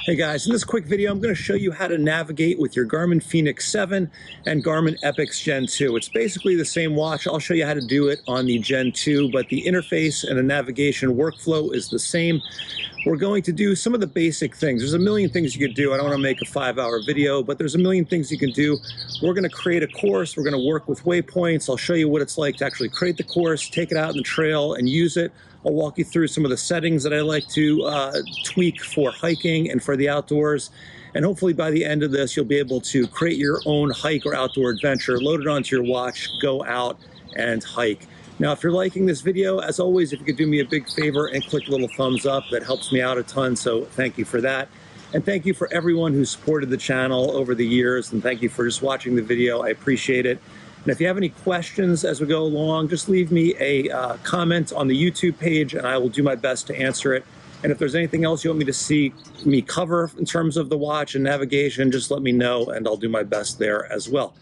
Hey guys, in this quick video, I'm going to show you how to navigate with your Garmin Fenix 7 and Garmin Epix Gen 2. It's basically the same watch. I'll show you how to do it on the Gen 2, but the interface and the navigation workflow is the same. We're going to do some of the basic things. There's a million things you could do. I don't want to make a 5-hour video, but there's a million things you can do. We're going to create a course. We're going to work with Waypoints. I'll show you what it's like to actually create the course, take it out in the trail, and use it. I'll walk you through some of the settings that I like to tweak for hiking and for the outdoors. And hopefully by the end of this, you'll be able to create your own hike or outdoor adventure, load it onto your watch, go out and hike. Now, if you're liking this video, as always, if you could do me a big favor and click a little thumbs up, that helps me out a ton, so thank you for that. And thank you for everyone who supported the channel over the years, and thank you for just watching the video. I appreciate it. And if you have any questions as we go along, just leave me a comment on the YouTube page, and I will do my best to answer it. And if there's anything else you want me to see me cover in terms of the watch and navigation, just let me know, and I'll do my best there as well.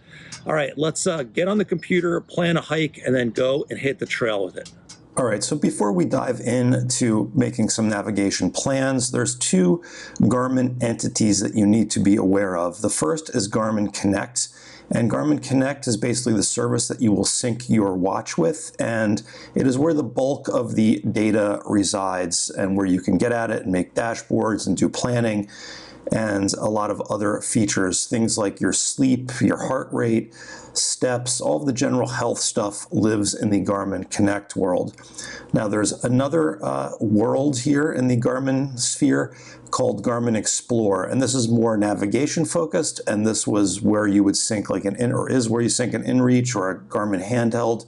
All right, let's get on the computer, plan a hike, and then go and hit the trail with it. All right, so before we dive into making some navigation plans, there's two Garmin entities that you need to be aware of. The first is Garmin Connect. And Garmin Connect is basically the service that you will sync your watch with, and it is where the bulk of the data resides and where you can get at it and make dashboards and do planning and a lot of other features. Things like your sleep, your heart rate, steps, all of the general health stuff lives in the Garmin Connect world. Now there's another world here in the Garmin sphere called Garmin Explore, and this is more navigation focused, and this was where you would sync like is where you sync an inReach or a Garmin handheld.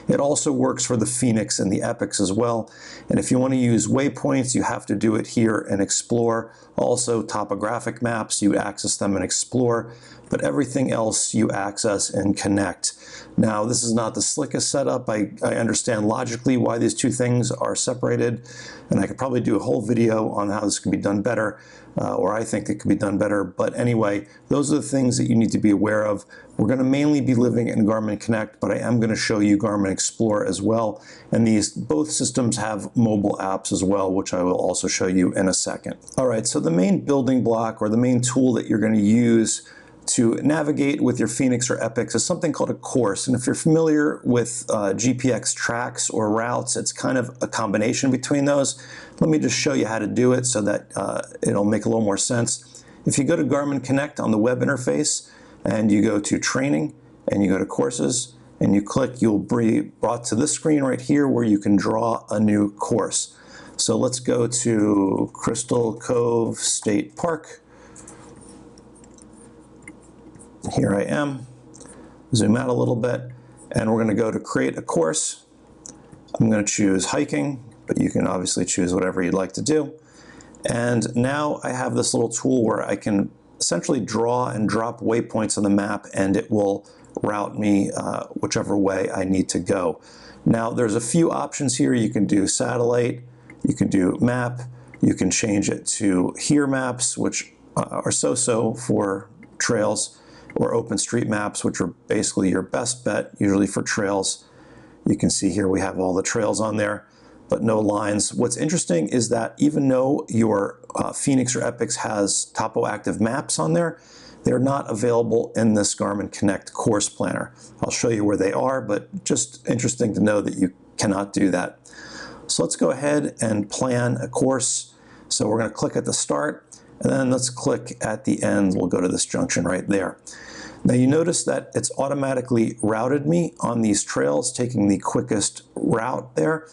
It also works for the Fenix and the Epix as well. And if you want to use waypoints, you have to do it here in Explore. Also, topographic maps, you access them in Explore, but everything else you access in Connect. Now, this is not the slickest setup. I understand logically why these two things are separated, and I could probably do a whole video on how this can be done better, or I think it could be done better. But anyway, those are the things that you need to be aware of. We're going to mainly be living in Garmin Connect, but I am going to show you Garmin Explore as well. And both systems have mobile apps as well, which I will also show you in a second. All right, so the main building block or the main tool that you're going to use to navigate with your Fenix or Epix is something called a course. And if you're familiar with GPX tracks or routes, it's kind of a combination between those. Let me just show you how to do it so that it'll make a little more sense. If you go to Garmin Connect on the web interface and you go to training and you go to courses and you click, you'll be brought to this screen right here where you can draw a new course. So let's go to Crystal Cove State Park. Here I am. Zoom out a little bit, and we're going to go to create a course. I'm going to choose hiking, but you can obviously choose whatever you'd like to do. And now I have this little tool where I can essentially draw and drop waypoints on the map, and it will route me whichever way I need to go. Now there's a few options here. You can do satellite, you can do map, you can change it to here maps, which are so-so for trails, or OpenStreetMaps, which are basically your best bet, usually for trails. You can see here we have all the trails on there, but no lines. What's interesting is that even though your Fenix or Epix has topo active maps on there, they're not available in this Garmin Connect course planner. I'll show you where they are, but just interesting to know that you cannot do that. So let's go ahead and plan a course. So we're going to click at the start, and then let's click at the end. We'll go to this junction right there. Now you notice that it's automatically routed me on these trails, taking the quickest route there.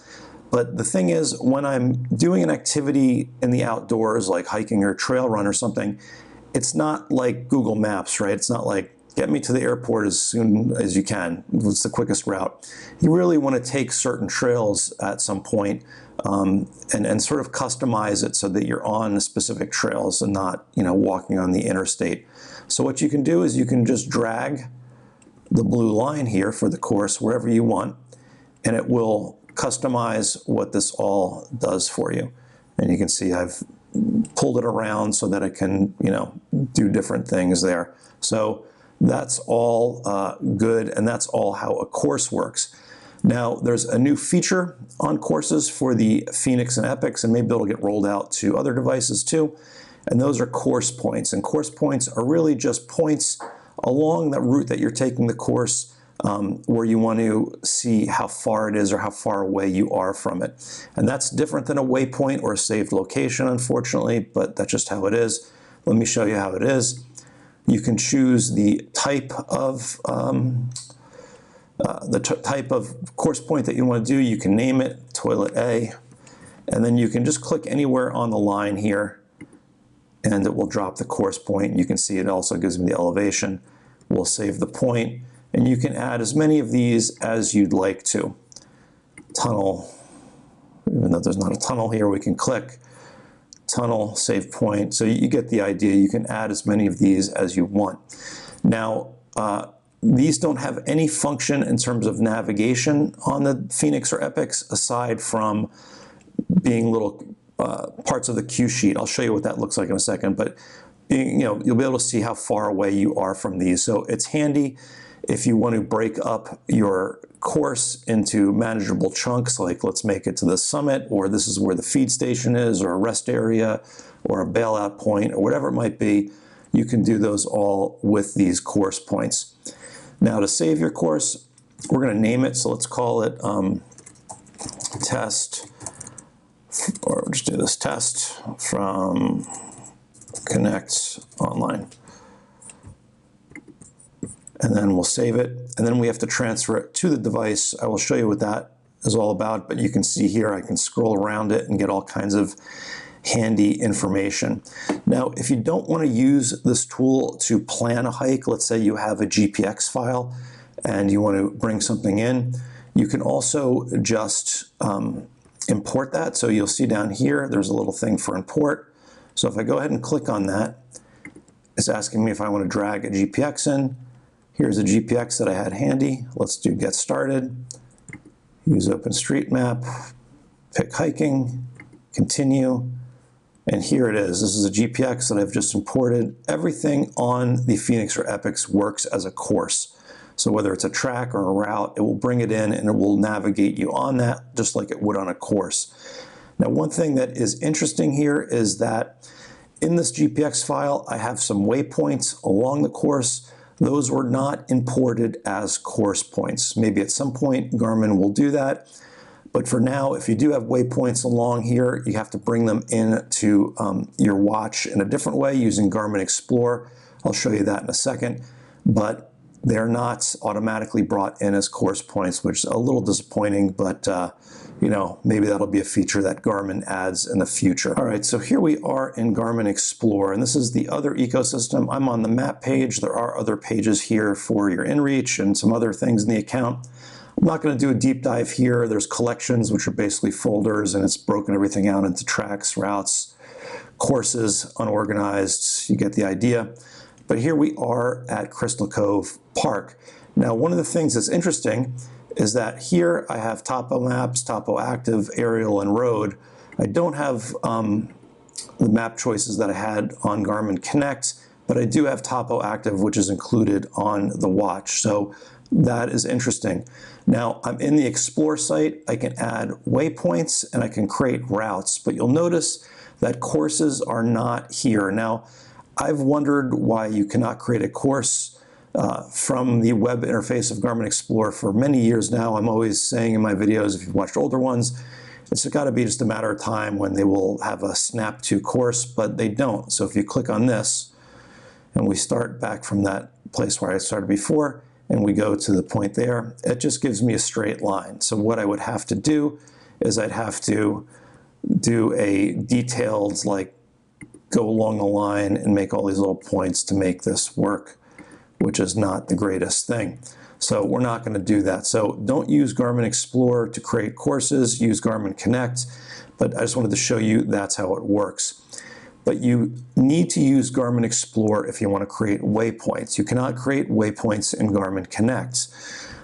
But the thing is, when I'm doing an activity in the outdoors, like hiking or trail run or something, it's not like Google Maps, right? It's not like, get me to the airport as soon as you can. What's the quickest route? You really want to take certain trails at some point and sort of customize it so that you're on specific trails and not, walking on the interstate. So what you can do is you can just drag the blue line here for the course wherever you want, and it will customize what this all does for you. And you can see I've pulled it around so that I can, do different things there. So that's all good, and that's all how a course works. Now, there's a new feature on courses for the Fenix and Epix, and maybe it'll get rolled out to other devices too. and those are course points. And course points are really just points along the route that you're taking the course, where you want to see how far it is or how far away you are from it. And that's different than a waypoint or a saved location, unfortunately, but that's just how it is. Let me show you how it is. You can choose the type of course point that you want to do. You can name it Toilet A, and then you can just click anywhere on the line here, and it will drop the course point. You can see it also gives me the elevation. We'll save the point, and you can add as many of these as you'd like to. Tunnel, even though there's not a tunnel here, we can click tunnel, save point. So you get the idea. You can add as many of these as you want. Now, these don't have any function in terms of navigation on the Fenix or Epix aside from being little parts of the cue sheet. I'll show you what that looks like in a second, but you'll be able to see how far away you are from these. So it's handy if you want to break up your course into manageable chunks, like let's make it to the summit, or this is where the feed station is, or a rest area, or a bailout point, or whatever it might be. You can do those all with these course points. Now to save your course, we're going to name it. So let's call it test, or we'll just do this, test from Connect Online. And then we'll save it, and then we have to transfer it to the device. I will show you what that is all about, but you can see here I can scroll around it and get all kinds of handy information. Now, if you don't want to use this tool to plan a hike, let's say you have a GPX file and you want to bring something in, you can also just import that. So you'll see down here, there's a little thing for import. So if I go ahead and click on that, it's asking me if I want to drag a GPX in. Here's a GPX that I had handy. Let's do get started. Use OpenStreetMap, pick hiking, continue, and here it is. This is a GPX that I've just imported. Everything on the Fenix or Epix works as a course. So whether it's a track or a route, it will bring it in and it will navigate you on that just like it would on a course. Now, one thing that is interesting here is that in this GPX file, I have some waypoints along the course. Those were not imported as course points. Maybe at some point Garmin will do that. But for now, if you do have waypoints along here, you have to bring them into your watch in a different way using Garmin Explore. I'll show you that in a second. But they're not automatically brought in as course points, which is a little disappointing, but maybe that'll be a feature that Garmin adds in the future. All right, so here we are in Garmin Explore, and this is the other ecosystem. I'm on the map page. There are other pages here for your inReach and some other things in the account. I'm not going to do a deep dive here. There's collections, which are basically folders, and it's broken everything out into tracks, routes, courses, unorganized. You get the idea. But here we are at Crystal Cove Park. Now, one of the things that's interesting is that here I have topo maps, topo active, aerial, and road. I don't have the map choices that I had on Garmin Connect, but I do have topo active, which is included on the watch. So that is interesting. Now, I'm in the Explore site. I can add waypoints and I can create routes, but you'll notice that courses are not here. Now, I've wondered why you cannot create a course from the web interface of Garmin Explore for many years now. I'm always saying in my videos, if you've watched older ones, it's got to be just a matter of time when they will have a snap to course, but they don't. So if you click on this and we start back from that place where I started before and we go to the point there, it just gives me a straight line. So what I would have to do is I'd have to do a detailed, go along the line and make all these little points to make this work, which is not the greatest thing. So we're not going to do that. So don't use Garmin Explore to create courses, use Garmin Connect, but I just wanted to show you that's how it works. But you need to use Garmin Explore if you want to create waypoints. You cannot create waypoints in Garmin Connect.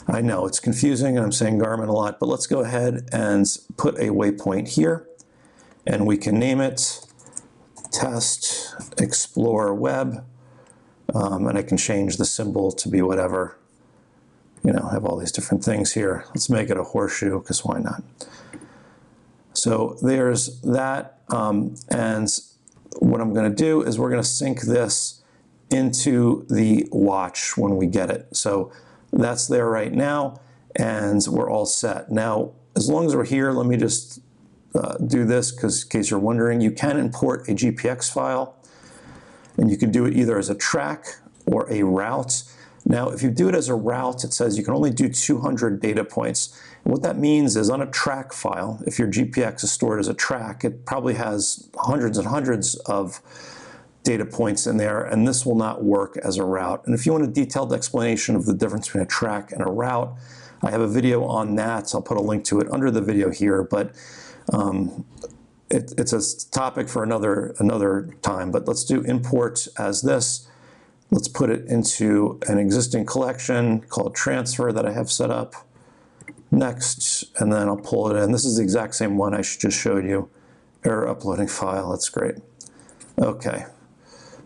I know it's confusing and I'm saying Garmin a lot, but let's go ahead and put a waypoint here and we can name it Test Explore Web, and I can change the symbol to be whatever. Have all these different things here. Let's make it a horseshoe, because why not? So there's that, and what I'm going to do is we're going to sync this into the watch when we get it. So that's there right now, and we're all set. Now, as long as we're here, let me just do this, because in case you're wondering, you can import a GPX file, and you can do it either as a track or a route. Now, if you do it as a route, it says you can only do 200 data points. And what that means is on a track file, if your GPX is stored as a track, it probably has hundreds and hundreds of data points in there, and this will not work as a route. And if you want a detailed explanation of the difference between a track and a route, I have a video on that, so I'll put a link to it under the video here, but it's a topic for another time. But let's do import as this. Let's put it into an existing collection called transfer that I have set up. Next, and then I'll pull it in. This is the exact same one I just showed you. Error uploading file, that's great. Okay,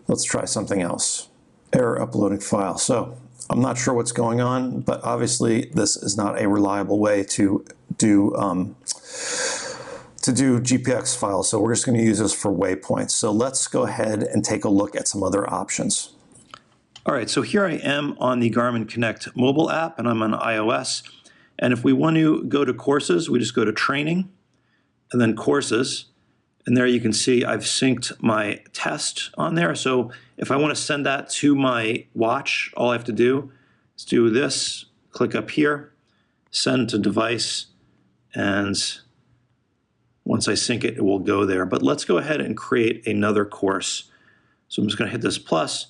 let's try something else. Error uploading file. So I'm not sure what's going on, but obviously this is not a reliable way to do GPX files. So we're just going to use this for waypoints. So let's go ahead and take a look at some other options. All right, so here I am on the Garmin Connect mobile app, and I'm on iOS. And if we want to go to courses, we just go to training and then courses. And there you can see I've synced my test on there. So if I want to send that to my watch, all I have to do is do this, click up here, send to device, and once I sync it, it will go there. But let's go ahead and create another course. So I'm just going to hit this plus.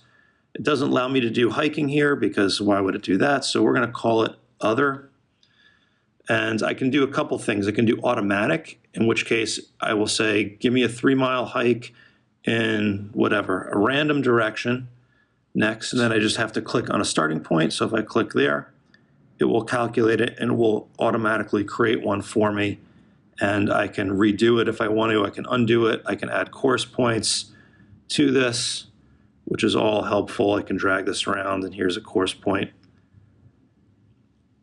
It doesn't allow me to do hiking here because why would it do that? So we're going to call it other. And I can do a couple things. I can do automatic, in which case I will say, give me a 3-mile hike in whatever, a random direction. Next, and then I just have to click on a starting point. So if I click there, it will calculate it and it will automatically create one for me. And I can redo it if I want to. I can undo it. I can add course points to this, which is all helpful. I can drag this around, and here's a course point.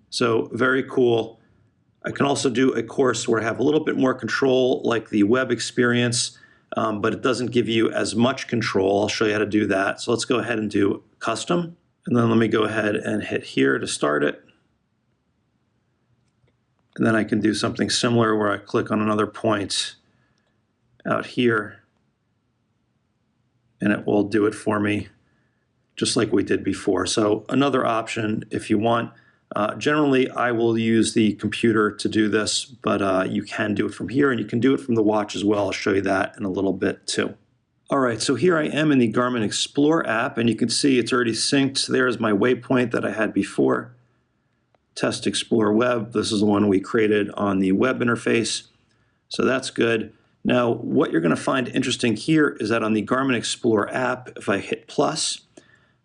So very cool. I can also do a course where I have a little bit more control, like the web experience, but it doesn't give you as much control. I'll show you how to do that. So let's go ahead and do custom. And then let me go ahead and hit here to start it. And then I can do something similar where I click on another point out here, and it will do it for me just like we did before. So another option if you want. Generally, I will use the computer to do this, but you can do it from here, and you can do it from the watch as well. I'll show you that in a little bit too. All right, so here I am in the Garmin Explore app, and you can see it's already synced. There's my waypoint that I had before. Test Explore Web. This is the one we created on the web interface. So that's good. Now, what you're going to find interesting here is that on the Garmin Explore app, if I hit plus,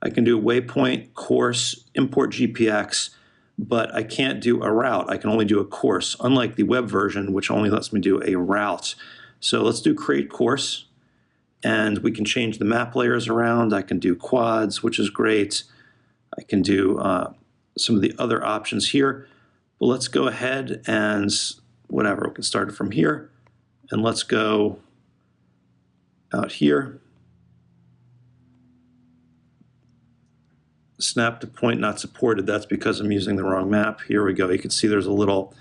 I can do waypoint, course, import GPX, but I can't do a route. I can only do a course, unlike the web version, which only lets me do a route. So let's do create course, and we can change the map layers around. I can do quads, which is great. I can do some of the other options here, but let's go ahead and whatever, we can start it from here, and let's go out here. Snap to point not supported. That's because I'm using the wrong map. Here we go. You can see there's a little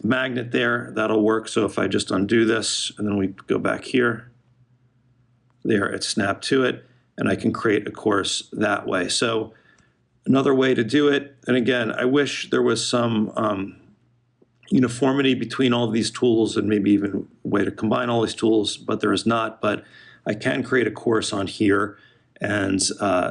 magnet there. That'll work. So if I just undo this and then we go back here, there it's snapped to it, and I can create a course that way. So another way to do it, and again, I wish there was some uniformity between all of these tools and maybe even a way to combine all these tools, but there is not. But I can create a course on here and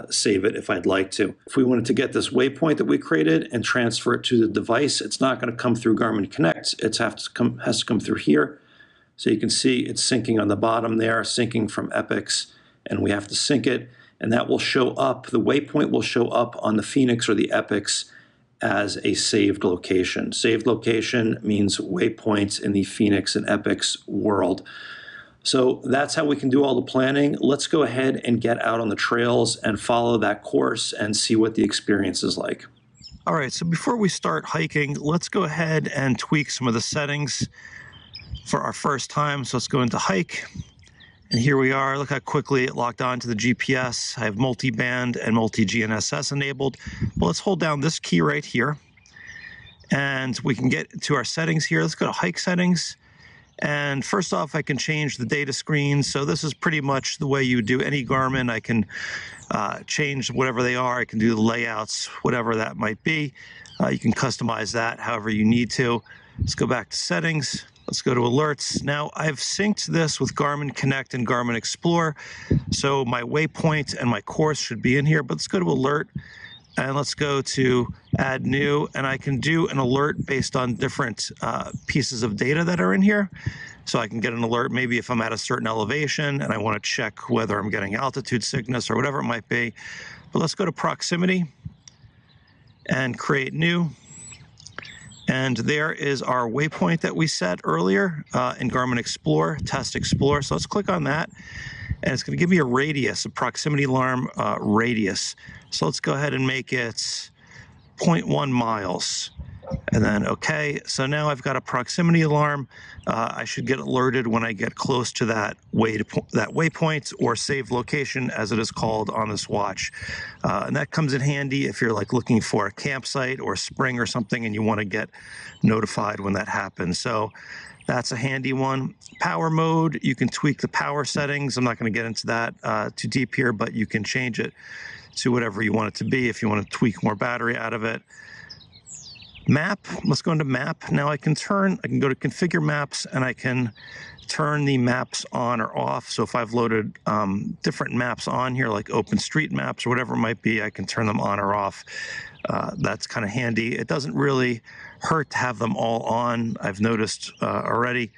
save it if I'd like to. If we wanted to get this waypoint that we created and transfer it to the device, it's not going to come through Garmin Connect. It has to come through here. So you can see it's syncing on the bottom there, syncing from Epix, and we have to sync it, and that will show up. The waypoint will show up on the Fenix or the Epix as a saved location. Saved location means waypoints in the Fenix and Epix world. So that's how we can do all the planning. Let's go ahead and get out on the trails and follow that course and see what the experience is like. All right, so before we start hiking, let's go ahead and tweak some of the settings for our first time. So let's go into hike, And here we are. Look how quickly it locked on to the GPS. I have multi-band and multi-GNSS enabled. Well, let's hold down this key right here, and we can get to our settings here. Let's go to hike settings. And first off, I can change the data screen. So this is pretty much the way you do any Garmin. I can change whatever they are. I can do the layouts, whatever that might be. You can customize that however you need to. Let's go back to settings. Let's go to alerts. Now I've synced this with Garmin Connect and Garmin Explore. So my waypoint and my course should be in here, but let's go to alert. And let's go to add new, and I can do an alert based on different pieces of data that are in here. So I can get an alert maybe if I'm at a certain elevation and I want to check whether I'm getting altitude sickness or whatever it might be. But let's go to proximity and create new. And there is our waypoint that we set earlier in Garmin Explore, Test Explore. So let's click on that. And it's going to give me a radius, a proximity alarm radius. So let's go ahead and make it 0.1 miles. And then, okay, so now I've got a proximity alarm. I should get alerted when I get close to that waypoint or saved location, as it is called on this watch. And that comes in handy if you're like looking for a campsite or a spring or something and you want to get notified when that happens. So that's a handy one. Power mode, you can tweak the power settings. I'm not going to get into that too deep here, but you can change it to whatever you want it to be if you want to tweak more battery out of it. Map, let's go into map. Now I can go to configure maps and I can turn the maps on or off. So if I've loaded different maps on here, like OpenStreetMaps or whatever it might be, I can turn them on or off. That's kind of handy. It doesn't really hurt to have them all on, I've noticed already,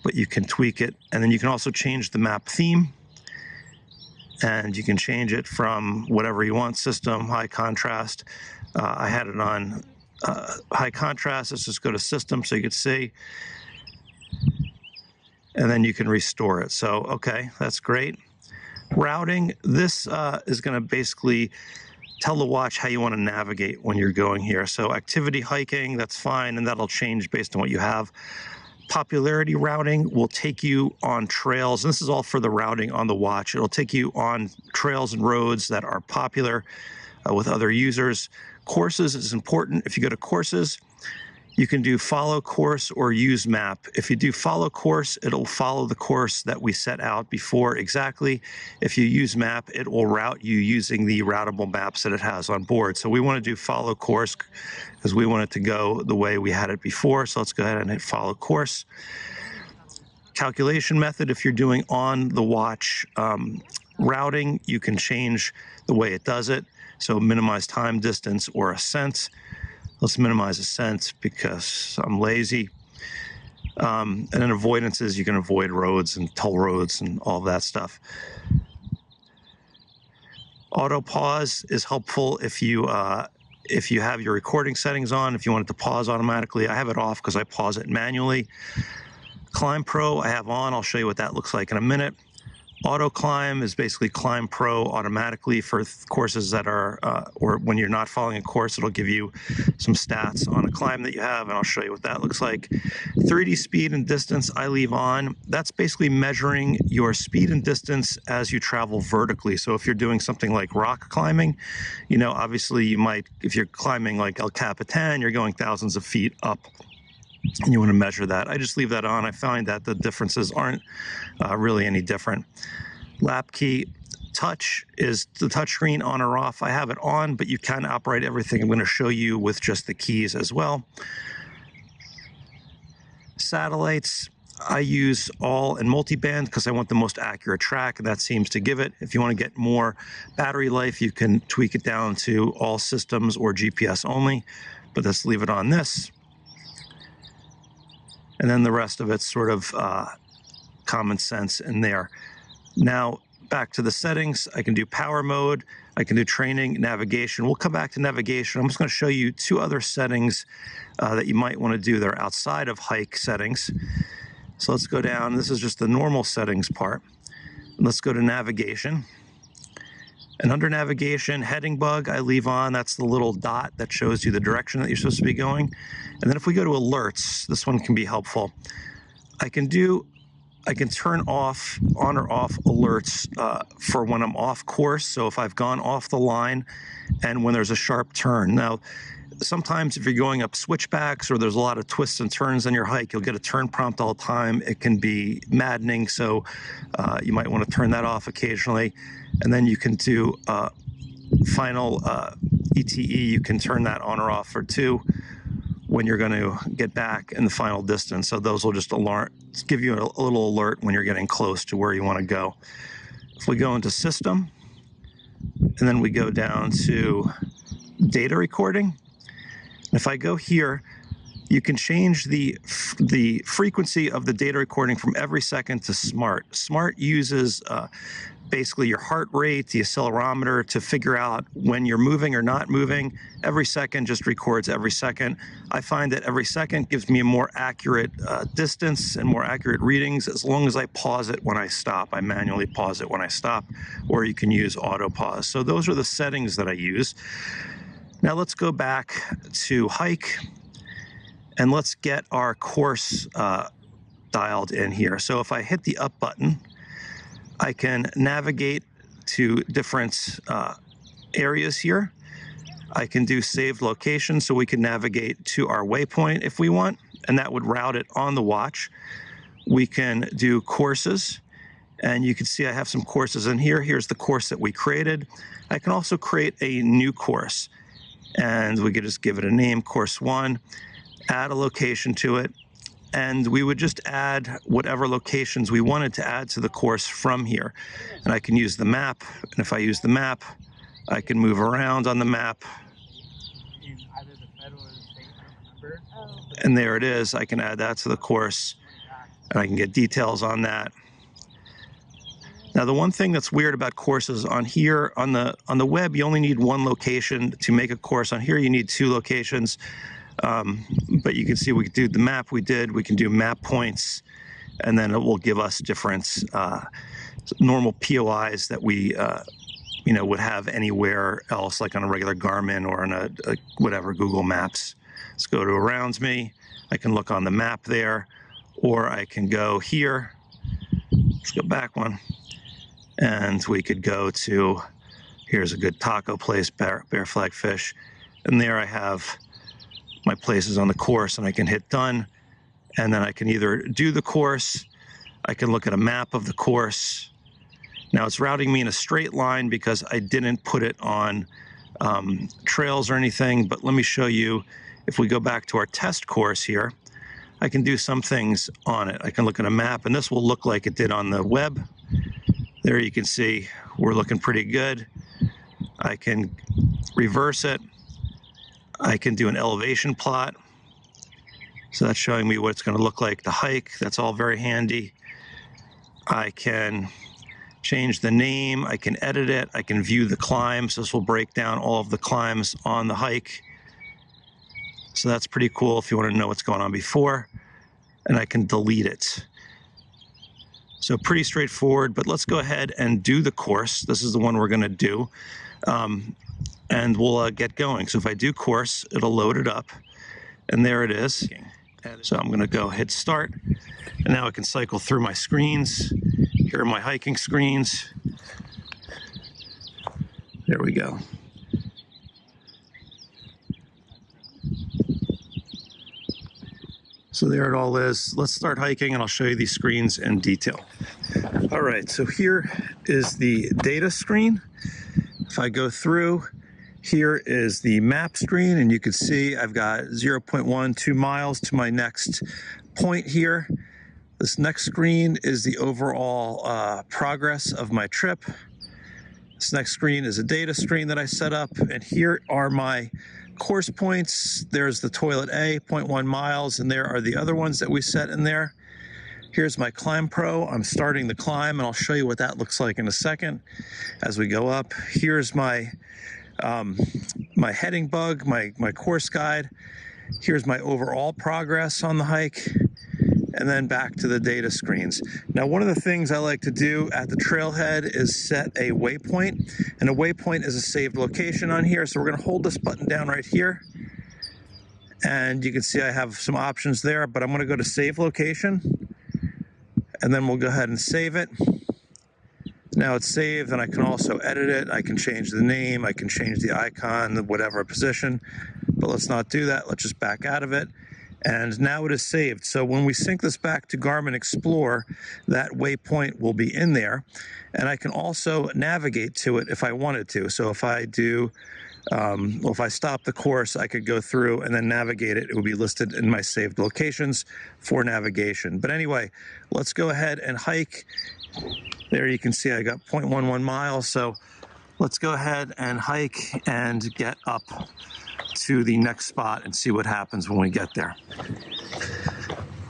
but you can tweak it. And then you can also change the map theme. And you can change it from whatever you want, system, high contrast. I had it on high contrast. Let's just go to system so you can see. And then you can restore it. So, okay, that's great. Routing, this is going to basically tell the watch how you want to navigate when you're going here. So activity hiking, that's fine, and that'll change based on what you have. Popularity routing will take you on trails. And this is all for the routing on the watch. It'll take you on trails and roads that are popular with other users. Courses is important. If you go to courses, you can do follow course or use map. If you do follow course, it'll follow the course that we set out before exactly. If you use map, it will route you using the routable maps that it has on board. So we want to do follow course because we want it to go the way we had it before. So let's go ahead and hit follow course. Calculation method, if you're doing on the watch routing, you can change the way it does it. So minimize time, distance, or ascent. Let's minimize ascent because I'm lazy. And then avoidances, you can avoid roads and toll roads and all that stuff. Auto pause is helpful if you have your recording settings on, if you want it to pause automatically. I have it off because I pause it manually. ClimbPro I have on. I'll show you what that looks like in a minute. Auto climb is basically ClimbPro automatically for courses that are, or when you're not following a course, it'll give you some stats on a climb that you have, and I'll show you what that looks like. 3D speed and distance I leave on. That's basically measuring your speed and distance as you travel vertically. So if you're doing something like rock climbing, you know, obviously you might, if you're climbing like El Capitan, you're going thousands of feet up. And you want to measure that. I just leave that on. I find that the differences aren't really any different. Lap key, touch is the touch screen on or off. I have it on, but you can operate everything I'm going to show you with just the keys as well. Satellites, I use all in multi-band because I want the most accurate track, and that seems to give it. If you want to get more battery life, you can tweak it down to all systems or GPS only, but let's leave it on this. And then the rest of it's sort of common sense in there. Now, back to the settings. I can do power mode. I can do training, navigation. We'll come back to navigation. I'm just going to show you two other settings that you might want to do. They're outside of hike settings. So let's go down. This is just the normal settings part. Let's go to navigation. And under navigation, heading bug I leave on. That's the little dot that shows you the direction that you're supposed to be going. And then if we go to alerts, this one can be helpful. I can do I can turn on or off alerts for when I'm off course. So if I've gone off the line and when there's a sharp turn. Now, sometimes if you're going up switchbacks or there's a lot of twists and turns on your hike, you'll get a turn prompt all the time. It can be maddening, so you might want to turn that off occasionally. And then you can do final ETE. You can turn that on or off for 2 when you're going to get back in the final distance. So those will just give you a little alert when you're getting close to where you want to go. If we go into System, and then we go down to Data Recording, if I go here, you can change the frequency of the data recording from every second to Smart. Smart uses basically your heart rate, the accelerometer, to figure out when you're moving or not moving. Every second just records every second. I find that every second gives me a more accurate distance and more accurate readings as long as I pause it when I stop. I manually pause it when I stop, or you can use auto pause. So those are the settings that I use. Now let's go back to Hike, and let's get our course dialed in here. So if I hit the up button, I can navigate to different areas here. I can do saved location, so we can navigate to our waypoint if we want, and that would route it on the watch. We can do courses, and you can see I have some courses in here. Here's the course that we created. I can also create a new course, and we could just give it a name, Course 1, add a location to it, and we would just add whatever locations we wanted to add to the course from here. And I can use the map, and if I use the map, I can move around on the map. In either the federal or the state, I don't remember. And there it is. I can add that to the course, and I can get details on that. Now, the one thing that's weird about courses on here, on the web, you only need 1 location to make a course. On here, you need 2 locations. But you can see we could do the map we did. We can do map points, and then it will give us different normal POIs that we would have anywhere else, like on a regular Garmin or on a whatever Google Maps. Let's go to Around Me. I can look on the map there, or I can go here. Let's go back one, and we could go to, here's a good taco place, Bear Flag Fish, and there I have my places on the course, and I can hit done, and then I can either do the course, I can look at a map of the course. Now it's routing me in a straight line because I didn't put it on trails or anything, but let me show you. If we go back to our test course here, I can do some things on it. I can look at a map, and this will look like it did on the web. There you can see we're looking pretty good. I can reverse it. I can do an elevation plot. So that's showing me what it's going to look like to hike. That's all very handy. I can change the name. I can edit it. I can view the climbs. This will break down all of the climbs on the hike. So that's pretty cool if you want to know what's going on before. And I can delete it. So pretty straightforward, but let's go ahead and do the course. This is the one we're going to do. And we'll get going. So if I do course, it'll load it up, and there it is. So I'm going to go hit start, and now I can cycle through my screens. Here are my hiking screens. There we go. So there it all is. Let's start hiking, and I'll show you these screens in detail. All right, so here is the data screen. If I go through, here is the map screen, and you can see I've got 0.12 miles to my next point here. This next screen is the overall progress of my trip. This next screen is a data screen that I set up, and here are my course points. There's the toilet A, 0.1 miles, and there are the other ones that we set in there. Here's my ClimbPro. I'm starting the climb, and I'll show you what that looks like in a second as we go up. Here's my my heading bug, my course guide. Here's my overall progress on the hike, and then back to the data screens. Now, one of the things I like to do at the trailhead is set a waypoint, and a waypoint is a saved location on here. So we're going to hold this button down right here, and you can see I have some options there, but I'm going to go to save location, and then we'll go ahead and save it. Now it's saved, and I can also edit it. I can change the name, I can change the icon, whatever position, but let's not do that. Let's just back out of it. And now it is saved. So when we sync this back to Garmin Explore, that waypoint will be in there. And I can also navigate to it if I wanted to. So if I do, if I stop the course, I could go through and then navigate it. It will be listed in my saved locations for navigation. But anyway, let's go ahead and hike. There you can see I got 0.11 miles. So let's go ahead and hike and get up to the next spot and see what happens when we get there.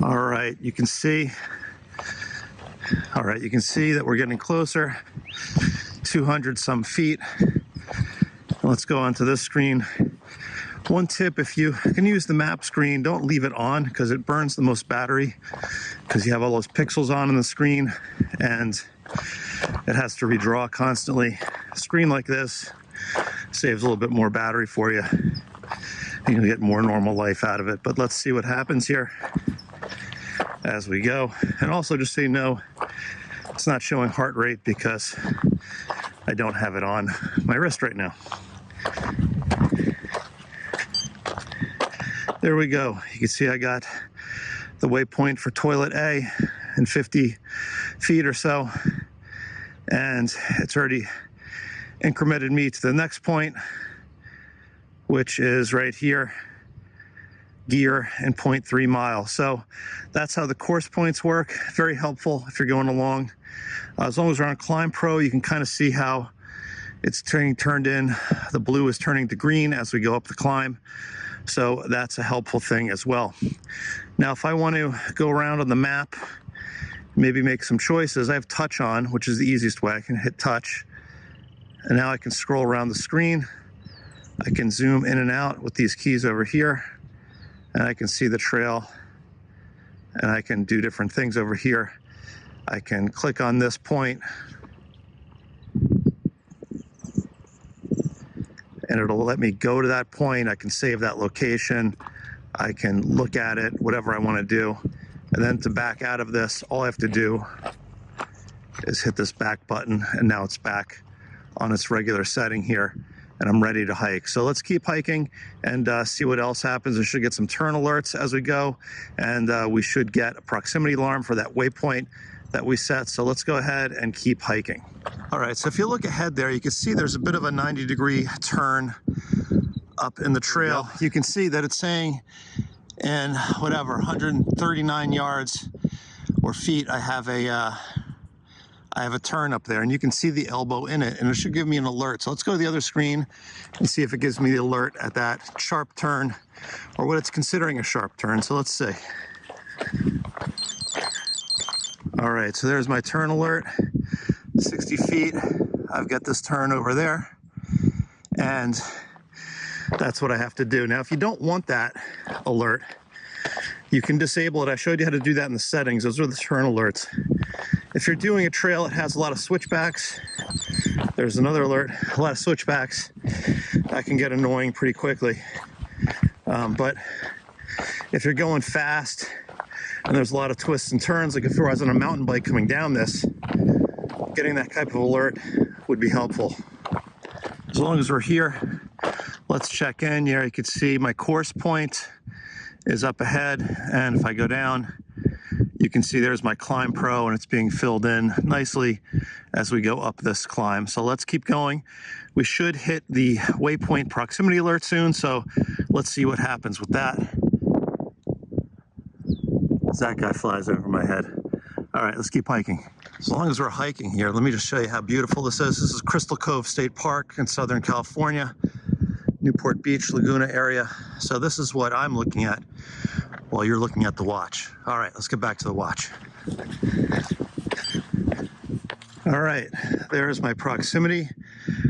All right, you can see that we're getting closer, 200 some feet. Let's go onto this screen. One tip, if you can use the map screen, don't leave it on because it burns the most battery, because you have all those pixels on the screen and it has to redraw constantly. A screen like this saves a little bit more battery for you. You can get more normal life out of it. But let's see what happens here as we go. And also, just so you know, it's not showing heart rate because I don't have it on my wrist right now. There we go. You can see I got the waypoint for toilet A in 50 feet or so. And it's already incremented me to the next point, which is right here, gear and 0.3 miles. So that's how the course points work. Very helpful if you're going along. As long as we're on ClimbPro, you can kind of see how it's turned in. The blue is turning to green as we go up the climb. So that's a helpful thing as well. Now, if I want to go around on the map, maybe make some choices, I have touch on, which is the easiest way. I can hit touch, and now I can scroll around the screen. I can zoom in and out with these keys over here, and I can see the trail, and I can do different things over here. I can click on this point, and it'll let me go to that point. I can save that location. I can look at it, whatever I want to do. And then to back out of this, all I have to do is hit this back button, and now it's back on its regular setting here, and I'm ready to hike. So let's keep hiking and see what else happens. We should get some turn alerts as we go, and we should get a proximity alarm for that waypoint that we set. So let's go ahead and keep hiking. All right, so if you look ahead there, you can see there's a bit of a 90-degree turn up in the trail. You can see that it's saying in whatever 139 yards or feet, I have a turn up there, and you can see the elbow in it, and it should give me an alert. So let's go to the other screen and see if it gives me the alert at that sharp turn, or what it's considering a sharp turn. So let's see. All right, so there's my turn alert, 60 feet. I've got this turn over there, and that's what I have to do. Now, if you don't want that alert, you can disable it. I showed you how to do that in the settings. Those are the turn alerts. If you're doing a trail that has a lot of switchbacks, there's another alert, a lot of switchbacks. That can get annoying pretty quickly. But if you're going fast and there's a lot of twists and turns, like if I was on a mountain bike coming down this, getting that type of alert would be helpful. As long as we're here, let's check in. Here you can see my course point is up ahead, and if I go down, you can see there's my ClimbPro, and it's being filled in nicely as we go up this climb. So let's keep going. We should hit the waypoint proximity alert soon, so let's see what happens with that. As that guy flies over my head. All right, let's keep hiking. As long as we're hiking here, let me just show you how beautiful this is. This is Crystal Cove State Park in Southern California, Newport Beach, Laguna area. So this is what I'm looking at while you're looking at the watch. All right, let's get back to the watch. All right, there's my proximity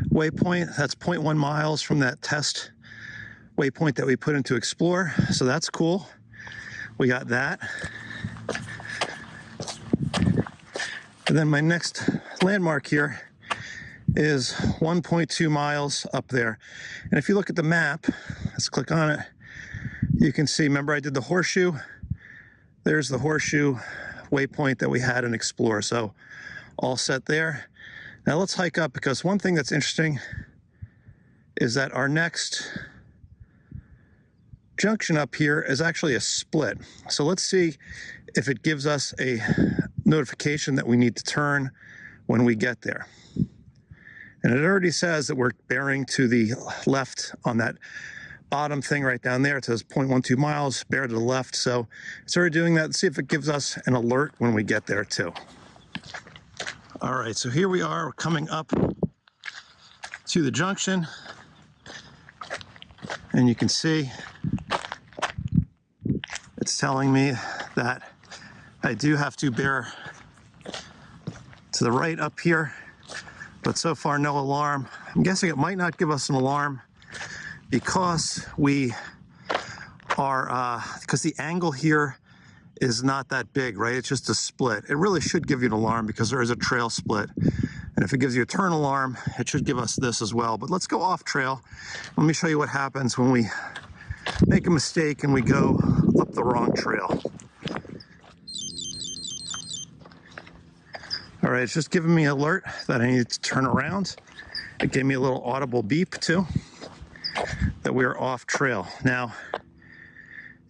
waypoint. That's 0.1 miles from that test waypoint that we put into Explore. So that's cool. We got that. And then my next landmark here is 1.2 miles up there. And if you look at the map, let's click on it. You can see, remember I did the horseshoe? There's the horseshoe waypoint that we had in Explore. So all set there. Now let's hike up, because one thing that's interesting is that our next junction up here is actually a split. So let's see if it gives us a notification that we need to turn when we get there. And it already says that we're bearing to the left on that bottom thing right down there. It says 0.12 miles, bear to the left. So it's already doing that. Let's see if it gives us an alert when we get there too. All right, so here we are, we're coming up to the junction. And you can see it's telling me that I do have to bear to the right up here, but so far no alarm. I'm guessing it might not give us an alarm because we are, because the angle here is not that big, right? It's just a split. It really should give you an alarm because there is a trail split. And if it gives you a turn alarm, it should give us this as well. But let's go off trail. Let me show you what happens when we make a mistake and we go up the wrong trail. All right, it's just giving me an alert that I need to turn around. It gave me a little audible beep too, that we are off trail. Now,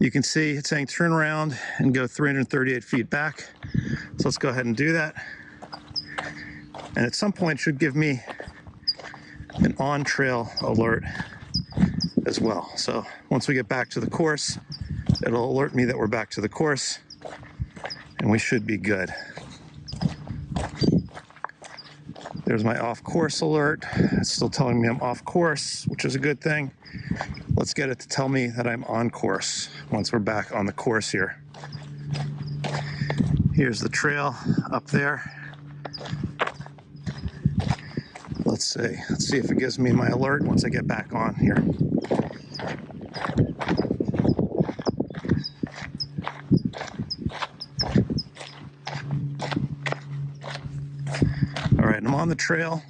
you can see it's saying turn around and go 338 feet back. So let's go ahead and do that. And at some point it should give me an on-trail alert as well. So once we get back to the course, it'll alert me that we're back to the course and we should be good. There's my off-course alert. It's still telling me I'm off course, which is a good thing. Let's get it to tell me that I'm on course once we're back on the course here. Here's the trail up there. Let's see if it gives me my alert once I get back on here. All right, I'm on the trail.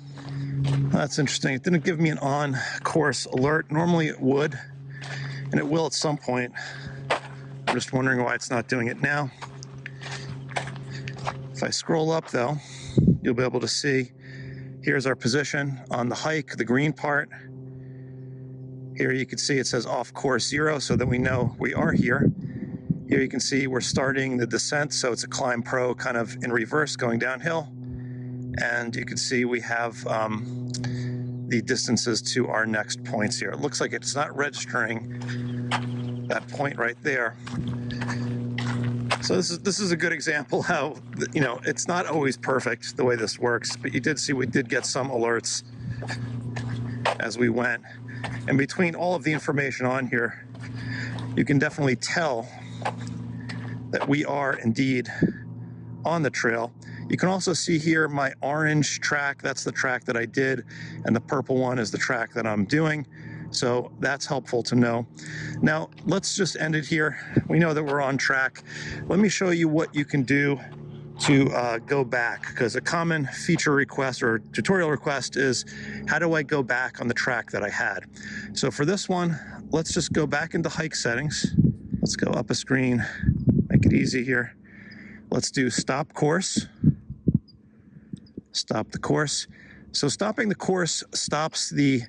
That's interesting. It didn't give me an on-course alert. Normally it would, and it will at some point. I'm just wondering why it's not doing it now. If I scroll up, though, you'll be able to see here's our position on the hike, the green part. Here you can see it says off course 0, so that we know we are here. Here you can see we're starting the descent, so it's a ClimbPro kind of in reverse going downhill. And you can see we have the distances to our next points here. It looks like it's not registering that point right there. So this is a good example how, you know, it's not always perfect the way this works, but you did see we did get some alerts as we went. And between all of the information on here, you can definitely tell that we are indeed on the trail. You can also see here my orange track, that's the track that I did, and the purple one is the track that I'm doing. So that's helpful to know. Now, let's just end it here. We know that we're on track. Let me show you what you can do to go back, because a common feature request or tutorial request is, how do I go back on the track that I had? So for this one, let's just go back into hike settings. Let's go up a screen, make it easy here. Let's do stop course. Stop the course. So stopping the course stops the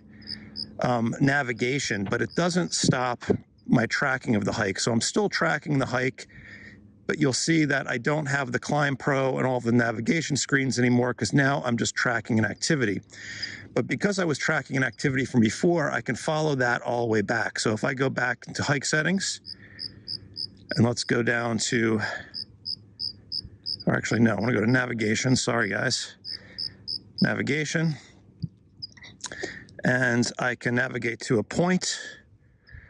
navigation, but it doesn't stop my tracking of the hike. So I'm still tracking the hike, but you'll see that I don't have the ClimbPro and all the navigation screens anymore, because now I'm just tracking an activity. But because I was tracking an activity from before, I can follow that all the way back. So if I go back into hike settings, and let's go down to, or actually no, I want to go to navigation. Sorry guys. Navigation. And I can navigate to a point,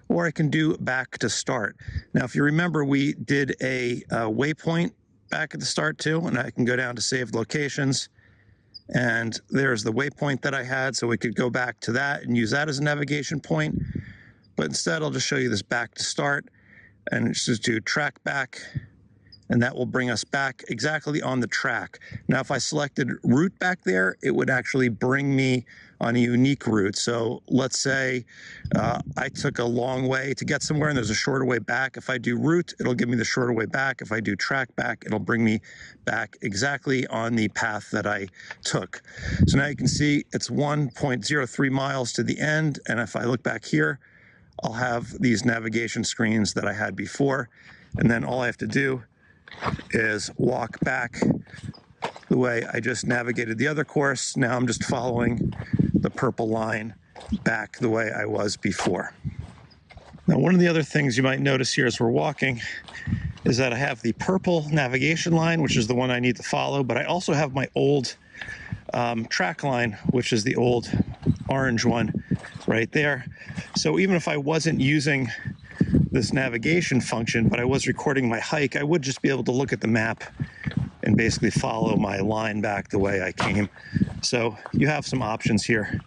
or I can do back to start. Now, if you remember, we did a waypoint back at the start too, and I can go down to saved locations. And there's the waypoint that I had, so we could go back to that and use that as a navigation point. But instead, I'll just show you this back to start, and just do Trackback, and that will bring us back exactly on the track. Now, if I selected route back there, it would actually bring me on a unique route. So let's say I took a long way to get somewhere and there's a shorter way back. If I do route, it'll give me the shorter way back. If I do track back, it'll bring me back exactly on the path that I took. So now you can see it's 1.03 miles to the end. And if I look back here, I'll have these navigation screens that I had before. And then all I have to do is walk back the way I just navigated the other course. Now I'm just following the purple line back the way I was before. Now, one of the other things you might notice here as we're walking is that I have the purple navigation line, which is the one I need to follow, but I also have my old track line, which is the old orange one right there. So even if I wasn't using this navigation function, but I was recording my hike, I would just be able to look at the map and basically follow my line back the way I came. So you have some options here.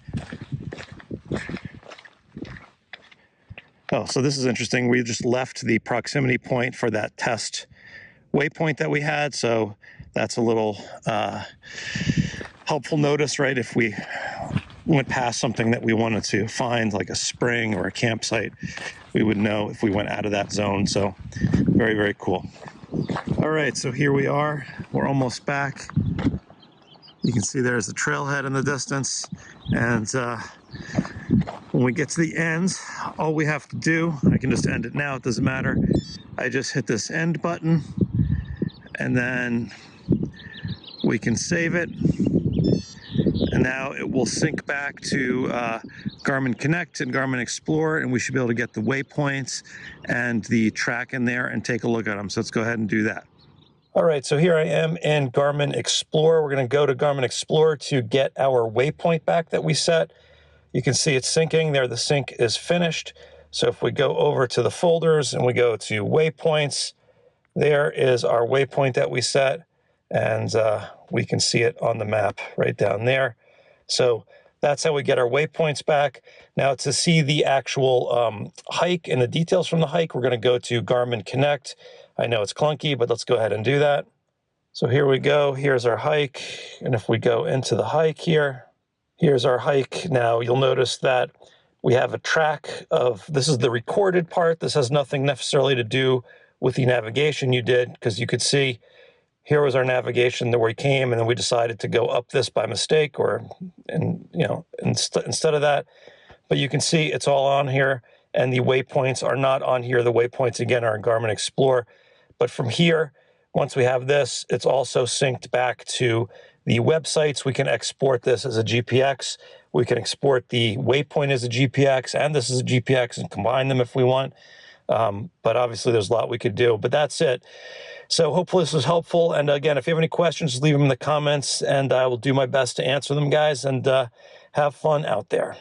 Oh, so this is interesting. We just left the proximity point for that test waypoint that we had. So that's a little helpful notice, right? If we went past something that we wanted to find, like a spring or a campsite, we would know if we went out of that zone. So very, very cool. All right, so here we are. We're almost back. You can see there's a trailhead in the distance. And when we get to the end, all we have to do, I can just end it now, it doesn't matter. I just hit this end button and then we can save it. And now it will sync back to Garmin Connect and Garmin Explore, and we should be able to get the waypoints and the track in there and take a look at them. So let's go ahead and do that. All right, so here I am in Garmin Explore. We're going to go to Garmin Explore to get our waypoint back that we set. You can see it's syncing there. The sync is finished. So if we go over to the folders and we go to waypoints, there is our waypoint that we set, and we can see it on the map right down there. So that's how we get our waypoints back. Now to see the actual hike and the details from the hike, we're going to go to Garmin Connect. I know it's clunky, but let's go ahead and do that. So here we go. Here's our hike. And if we go into the hike here, here's our hike. Now you'll notice that we have a track of, this is the recorded part. This has nothing necessarily to do with the navigation you did, because you could see here was our navigation where we came, and then we decided to go up this by mistake, or instead of that. But you can see it's all on here, and the waypoints are not on here. The waypoints, again, are in Garmin Explore. But from here, once we have this, it's also synced back to the websites. We can export this as a GPX. We can export the waypoint as a GPX, and this is a GPX, and combine them if we want. But obviously there's a lot we could do, but that's it. So hopefully this was helpful. And again, if you have any questions, just leave them in the comments and I will do my best to answer them, guys, and have fun out there.